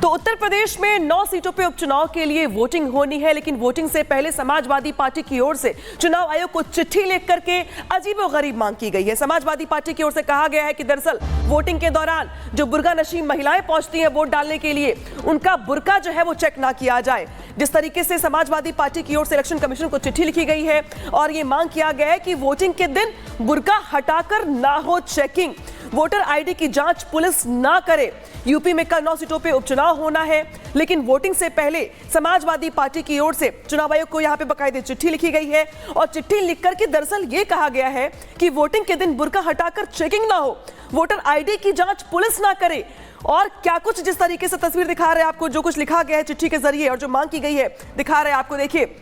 तो उत्तर प्रदेश में 9 सीटों पे उपचुनाव के लिए वोटिंग होनी है, लेकिन वोटिंग से पहले समाजवादी पार्टी की ओर से चुनाव आयोग को चिट्ठी लिख करके अजीबोगरीब मांग की गई है। समाजवादी पार्टी की ओर से कहा गया है कि दरअसल वोटिंग के दौरान जो बुर्का नशीन महिलाएं पहुंचती हैं वोट डालने के लिए, उनका बुर्का जो है वो चेक ना किया जाए। जिस तरीके से समाजवादी पार्टी की ओर से इलेक्शन कमीशन को चिट्ठी लिखी गई है और ये मांग किया गया है कि वोटिंग के दिन बुर्का हटाकर ना हो चेकिंग, वोटर आईडी की जांच पुलिस ना करे। यूपी में कल 9 सीटों पे उपचुनाव होना है, लेकिन वोटिंग से पहले समाजवादी पार्टी की ओर से चुनाव आयोग को यहां पे बकायदे चिट्ठी लिखी गई है और चिट्ठी लिखकर के दरअसल ये कहा गया है कि वोटिंग के दिन बुर्का हटाकर चेकिंग ना हो, वोटर आईडी की जांच पुलिस ना करे। और क्या कुछ जिस तरीके से तस्वीर दिखा रहे हैं आपको, जो कुछ लिखा गया है चिट्ठी के जरिए और जो मांग की गई है दिखा रहे हैं आपको। देखिए,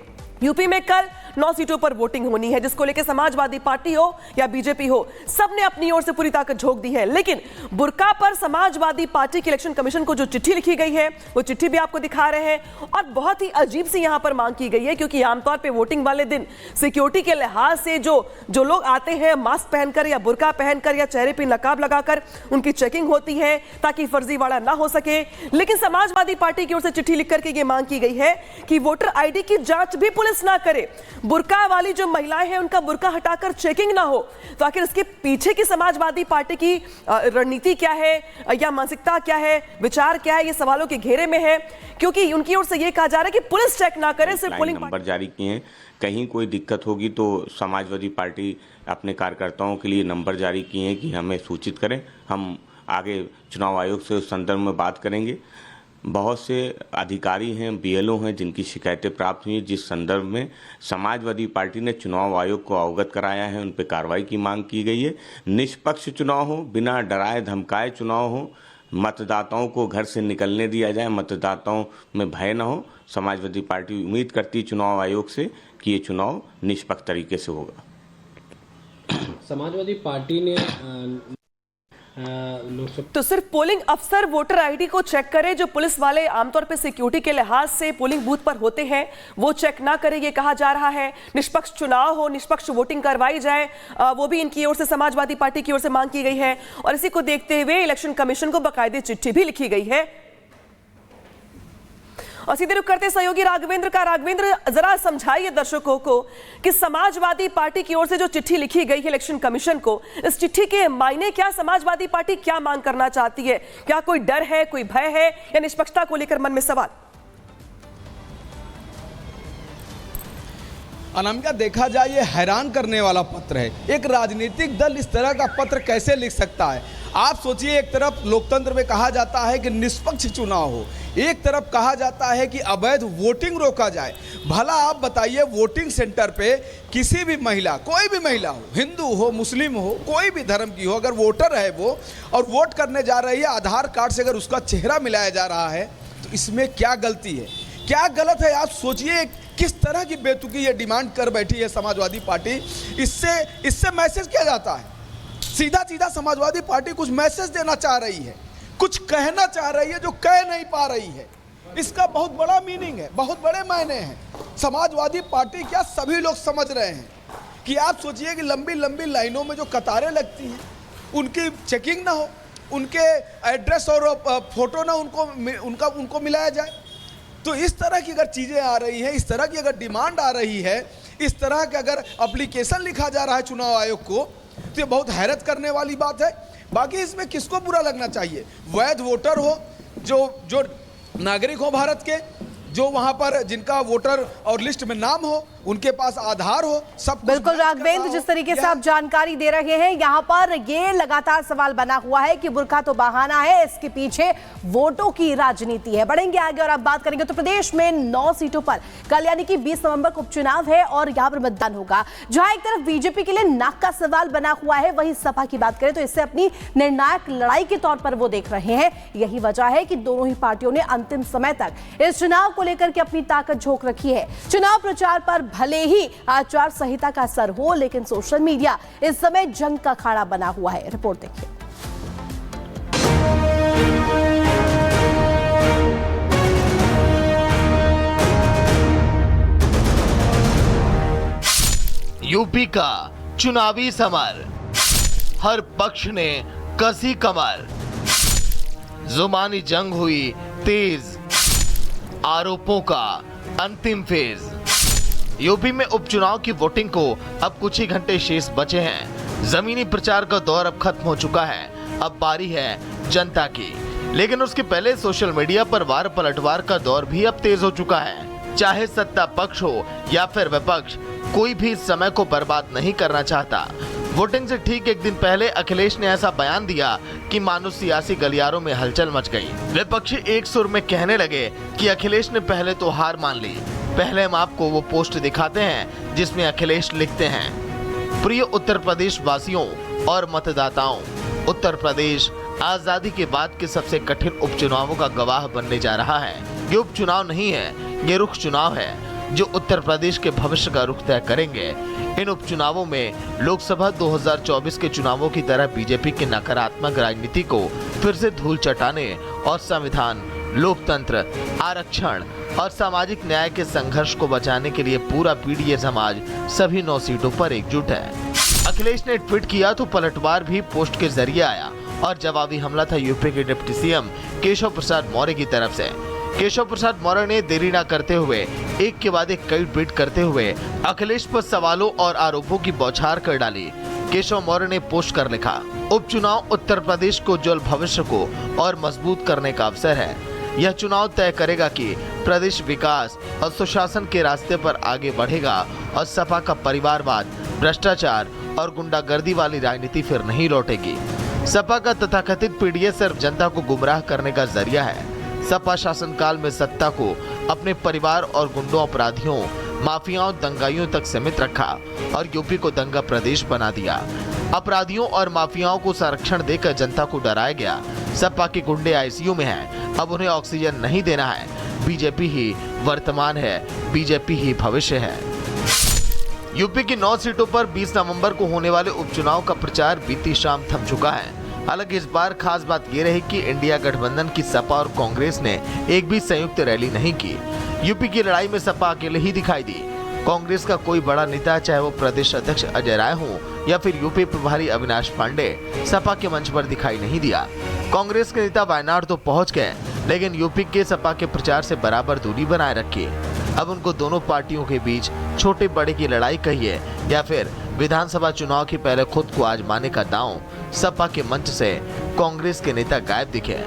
यूपी में कल 9 सीटों पर वोटिंग होनी है, जिसको लेकर समाजवादी पार्टी हो या बीजेपी हो, सबने अपनी ओर से पूरी ताकत झोंक दी है। लेकिन बुर्का पर समाजवादी पार्टी के इलेक्शन कमीशन को जो चिट्ठी लिखी गई है वो चिट्ठी भी आपको दिखा रहे हैं और बहुत ही अजीब सी यहां पर मांग की गई है, क्योंकि आमतौर पर वोटिंग वाले दिन सिक्योरिटी के लिहाज से जो लोग आते हैं मास्क पहनकर या बुर्का पहनकर या चेहरे पर नकाब लगाकर उनकी चेकिंग होती है ताकि फर्जीवाड़ा ना हो सके। लेकिन समाजवादी पार्टी की ओर से चिट्ठी लिख करके ये मांग की गई है कि वोटर आईडी की जांच भी पुलिस ना करे, बुर्का वाली जो महिलाएं हैं उनका बुर्का हटाकर चेकिंग ना हो। तो आखिर इसके पीछे की समाजवादी पार्टी की रणनीति क्या है या मानसिकता क्या है, विचार क्या है, ये सवालों के घेरे में है, क्योंकि उनकी ओर से ये कहा जा रहा है कि पुलिस चेक ना करे, सिर्फ पोलिंग नंबर जारी किए हैं। कहीं कोई दिक्कत होगी तो समाजवादी पार्टी अपने कार्यकर्ताओं के लिए नंबर जारी किए हैं कि हमें सूचित करें, हम आगे चुनाव आयोग से उस संदर्भ में बात करेंगे। बहुत से अधिकारी हैं, बीएलओ हैं जिनकी शिकायतें प्राप्त हुई, जिस संदर्भ में समाजवादी पार्टी ने चुनाव आयोग को अवगत कराया है, उन पर कार्रवाई की मांग की गई है। निष्पक्ष चुनाव हो, बिना डराए धमकाए चुनाव हो, मतदाताओं को घर से निकलने दिया जाए, मतदाताओं में भय न हो। समाजवादी पार्टी उम्मीद करती है चुनाव आयोग से कि ये चुनाव निष्पक्ष तरीके से होगा। समाजवादी पार्टी ने तो सिर्फ पोलिंग अफसर वोटर आईडी को चेक करे, जो पुलिस वाले आमतौर पर सिक्योरिटी के लिहाज से पोलिंग बूथ पर होते हैं वो चेक ना करे, ये कहा जा रहा है। निष्पक्ष चुनाव हो, निष्पक्ष वोटिंग करवाई जाए, वो भी इनकी ओर से समाजवादी पार्टी की ओर से मांग की गई है। और इसी को देखते हुए इलेक्शन कमीशन को बाकायदे चिट्ठी भी लिखी गई है। और सीधे रुख करते सहयोगी राघवेंद्र का। राघवेंद्र, जरा समझाइए दर्शकों को कि समाजवादी पार्टी की ओर से जो चिट्ठी लिखी गई है इलेक्शन कमीशन को, इस चिट्ठी के मायने क्या, समाजवादी पार्टी क्या मांग करना चाहती है? क्या कोई डर है, कोई भय है या निष्पक्षता को लेकर मन में सवाल? अनामिका, देखा जाए ये हैरान करने वाला पत्र है। एक राजनीतिक दल इस तरह का पत्र कैसे लिख सकता है? आप सोचिए, एक तरफ लोकतंत्र में कहा जाता है कि निष्पक्ष चुनाव हो, एक तरफ कहा जाता है कि अवैध वोटिंग रोका जाए। भला आप बताइए, वोटिंग सेंटर पे किसी भी महिला, कोई भी महिला हो, हिंदू हो, मुस्लिम हो, कोई भी धर्म की हो, अगर वोटर है वो और वोट करने जा रही है, आधार कार्ड से अगर उसका चेहरा मिलाया जा रहा है तो इसमें क्या गलती है, क्या गलत है? आप सोचिए किस तरह की बेतुकी ये डिमांड कर बैठी है समाजवादी पार्टी। इससे मैसेज किया जाता है, सीधा सीधा समाजवादी पार्टी कुछ मैसेज देना चाह रही है, कुछ कहना चाह रही है जो कह नहीं पा रही है। इसका बहुत बड़ा मीनिंग है, बहुत बड़े मायने हैं। समाजवादी पार्टी क्या सभी लोग समझ रहे हैं कि आप सोचिए कि लंबी लंबी लाइनों में जो कतारें लगती हैं उनकी चेकिंग ना हो, उनके एड्रेस और फोटो ना उनको मिलाया जाए। तो इस तरह की अगर चीज़ें आ रही हैं, इस तरह की अगर डिमांड आ रही है, इस तरह का अगर एप्लीकेशन लिखा जा रहा है चुनाव आयोग को, तो ये बहुत हैरत करने वाली बात है। बाकी इसमें किसको बुरा लगना चाहिए? वैध वोटर हो, जो नागरिक हो भारत के, जो वहां पर जिनका वोटर और लिस्ट में नाम हो, उनके पास आधार हो, सब बिल्कुल राघवेंद्र, जिस तरीके से आप जानकारी दे रहे हैं, यहाँ पर ये लगातार सवाल बना हुआ है कि बुर्का तो बहाना है, इसके पीछे वोटों की राजनीति है। बढ़ेंगे आगे और आप बात करेंगे। तो प्रदेश में 9 सीटों पर कल यानी कि 20 नवंबर को उपचुनाव है और यहाँ पर मतदान होगा। जहां एक तरफ बीजेपी के लिए नाक का सवाल बना हुआ है, वहीं सपा की बात करें तो इससे अपनी निर्णायक लड़ाई के तौर पर वो देख रहे हैं। यही वजह है कि दोनों ही पार्टियों ने अंतिम समय तक इस चुनाव को लेकर के अपनी ताकत झोंक रखी है। चुनाव प्रचार पर भले ही आचार संहिता का असर हो, लेकिन सोशल मीडिया इस समय जंग का अखाड़ा बना हुआ है। रिपोर्ट देखिए। यूपी का चुनावी समर, हर पक्ष ने कसी कमर, जुबानी जंग हुई तेज, आरोपों का अंतिम फेज। यूपी में उपचुनाव की वोटिंग को अब कुछ ही घंटे शेष बचे हैं। जमीनी प्रचार का दौर अब खत्म हो चुका है, अब बारी है जनता की। लेकिन उसके पहले सोशल मीडिया पर वार पलटवार का दौर भी अब तेज हो चुका है। चाहे सत्ता पक्ष हो या फिर विपक्ष, कोई भी इस समय को बर्बाद नहीं करना चाहता। वोटिंग से ठीक एक दिन पहले अखिलेश ने ऐसा बयान दिया कि मानो सियासी गलियारों में हलचल मच गई। विपक्षी एक सुर में कहने लगे कि अखिलेश ने पहले तो हार मान ली। पहले हम आपको वो पोस्ट दिखाते हैं जिसमें अखिलेश लिखते हैं, प्रिय उत्तर प्रदेश वासियों और मतदाताओं, उत्तर प्रदेश आजादी के बाद के सबसे कठिन उपचुनावों का गवाह बनने जा रहा है। ये उपचुनाव नहीं है, ये रुख चुनाव है जो उत्तर प्रदेश के भविष्य का रुख तय करेंगे। इन उपचुनावों में लोकसभा 2024 के चुनावों की तरह बीजेपी की नकारात्मक राजनीति को फिर से धूल चटाने और संविधान, लोकतंत्र, आरक्षण और सामाजिक न्याय के संघर्ष को बचाने के लिए पूरा पीडीए समाज सभी 9 सीटों पर एकजुट है। अखिलेश ने ट्वीट किया तो पलटवार भी पोस्ट के जरिए आया और जवाबी हमला था यूपी के डिप्टी सीएम केशव प्रसाद मौर्य की तरफ से। केशव प्रसाद मौर्य ने देरी न करते हुए एक के बाद एक कई ट्वीट करते हुए अखिलेश पर सवालों और आरोपों की बौछार कर डाली। केशव मौर्य ने पोस्ट कर लिखा, उपचुनाव उत्तर प्रदेश को उज्जवल भविष्य को और मजबूत करने का अवसर है। यह चुनाव तय करेगा कि प्रदेश विकास और सुशासन के रास्ते पर आगे बढ़ेगा और सपा का परिवारवाद, भ्रष्टाचार और गुंडागर्दी वाली राजनीति फिर नहीं लौटेगी। सपा का तथाकथित पीडीए सिर्फ जनता को गुमराह करने का जरिया है। सपा शासनकाल में सत्ता को अपने परिवार और गुंडों, अपराधियों, माफियाओं, दंगाइयों तक सीमित रखा और यूपी को दंगा प्रदेश बना दिया। अपराधियों और माफियाओं को संरक्षण देकर जनता को डराया गया। सपा के गुंडे आईसीयू में हैं, अब उन्हें ऑक्सीजन नहीं देना है। बीजेपी ही वर्तमान है, बीजेपी ही भविष्य है। यूपी की 9 सीटों पर 20 नवंबर को होने वाले उपचुनाव का प्रचार बीती शाम थम चुका है। हालांकि इस बार खास बात ये रही कि इंडिया गठबंधन की सपा और कांग्रेस ने एक भी संयुक्त रैली नहीं की। यूपी की लड़ाई में सपा अकेले ही दिखाई दी। कांग्रेस का कोई बड़ा नेता, चाहे वो प्रदेश अध्यक्ष अजय राय हो या फिर यूपी प्रभारी अविनाश पांडे, सपा के मंच पर दिखाई नहीं दिया। कांग्रेस के नेता वायनाड तो पहुंच गए, लेकिन यूपी के सपा के प्रचार से बराबर दूरी बनाए रखी। अब उनको दोनों पार्टियों के बीच छोटे बड़े की लड़ाई कहिए या फिर विधानसभा चुनाव के पहले खुद को आजमाने का दांव, सपा के मंच से कांग्रेस के नेता गायब दिखे।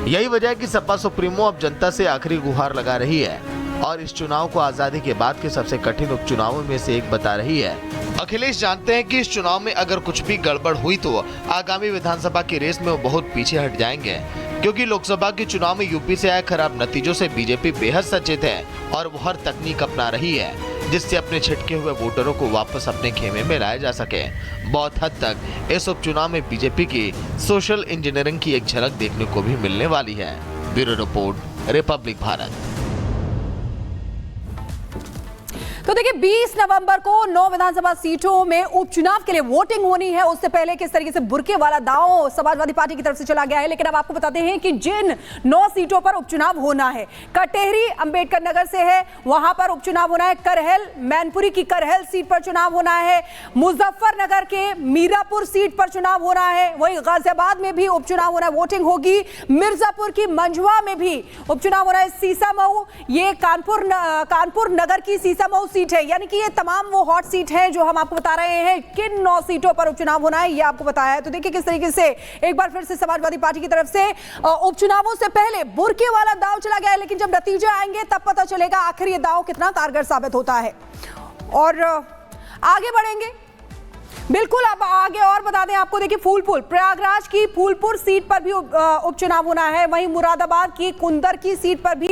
यही वजह है कि सपा सुप्रीमो अब जनता से आखिरी गुहार लगा रही है और इस चुनाव को आजादी के बाद के सबसे कठिन उपचुनावों में से एक बता रही है। अखिलेश जानते हैं कि इस चुनाव में अगर कुछ भी गड़बड़ हुई तो आगामी विधानसभा की रेस में वो बहुत पीछे हट जाएंगे, क्योंकि लोकसभा के चुनाव में यूपी से आए खराब नतीजों से बीजेपी बेहद सचेत है और वो हर तकनीक अपना रही है जिससे अपने छिटके हुए वोटरों को वापस अपने खेमे में लाया जा सके। बहुत हद तक इस उपचुनाव में बीजेपी की सोशल इंजीनियरिंग की एक झलक देखने को भी मिलने वाली है। Bureau report, Republic Bharat. तो देखिए 20 नवंबर को 9 विधानसभा सीटों में उपचुनाव के लिए वोटिंग होनी है। उससे पहले किस तरीके से बुरके वाला दांव समाजवादी पार्टी की तरफ से चला गया है। लेकिन अब आपको बताते हैं कि जिन 9 सीटों पर उपचुनाव होना है, कटेहरी अंबेडकर नगर से है, वहां पर उपचुनाव होना है। करहल, मैनपुरी की करहल सीट पर चुनाव होना है। मुजफ्फरनगर के मीरापुर सीट पर चुनाव होना है। वहीं गाजियाबाद में भी उपचुनाव होना है, वोटिंग होगी। मिर्जापुर की मंझवा में भी उपचुनाव होना है। सीसामऊ, ये कानपुर नगर की सीसामऊ सीट है। यानी कि ये तमाम वो हॉट सीट है जो हम आपको बता रहे हैं किन 9 सीटों पर उपचुनाव होना है, ये आपको बताया है। तो देखिए किस तरीके से एक बार फिर से समाजवादी पार्टी की तरफ से उपचुनावों से पहले बुरके वाला दांव चला गया है। लेकिन जब नतीजे आएंगे तब पता चलेगा आखिर ये दांव कितना कारगर साबित होता है। और आगे बढ़ेंगे, बिल्कुल अब आगे और बता दें आपको, देखिए फूलपुर, प्रयागराज की फूलपुर सीट पर भी उपचुनाव होना है। वहीं मुरादाबाद की कुंदर की सीट पर भी